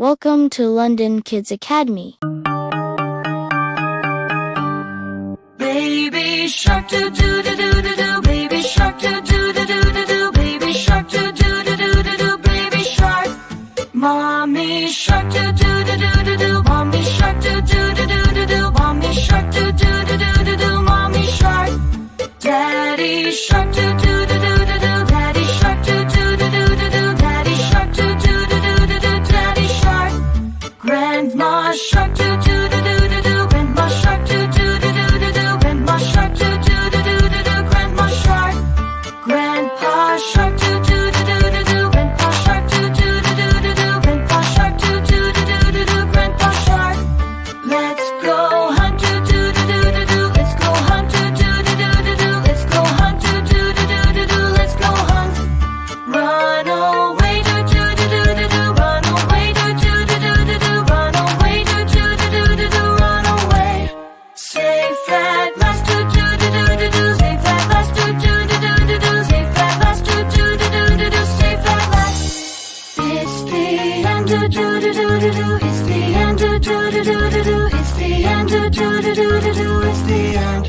Welcome to London Kids Academy. Baby shark do do do do do do, baby shark do do do do do do, baby shark do do do do do do, baby shark. Mommy shark do do do do do do, mommy shark do do do do do do, mommy shark do do do do do do, mommy shark. Daddy shark do do do do do do, daddy shark do do do do do do, daddy shark do do do do do do, daddy shark. Grandma shark do do do do do do, grandma shark do do do do do do, grandma shark do do do do do do, grandma shark. Grandpa shark do do do do do do, grandpa shark do do do do do do, grandpa shark do do do do do do, grandpa shark. Let's go hunt do do do do do do, let's go hunt do do do do do do, let's go hunt do do do do do do, let's go hunt. Run away do do do do do do, run away do do do do do do, run away do do do do do do, run away. Safe at last do do do do do do, safe at last do do do do do do, safe at last do do do do do do, safe at last. It's the end do do do do do do, it's the end do do do do do do, it's the end do do do do do do, it's the end.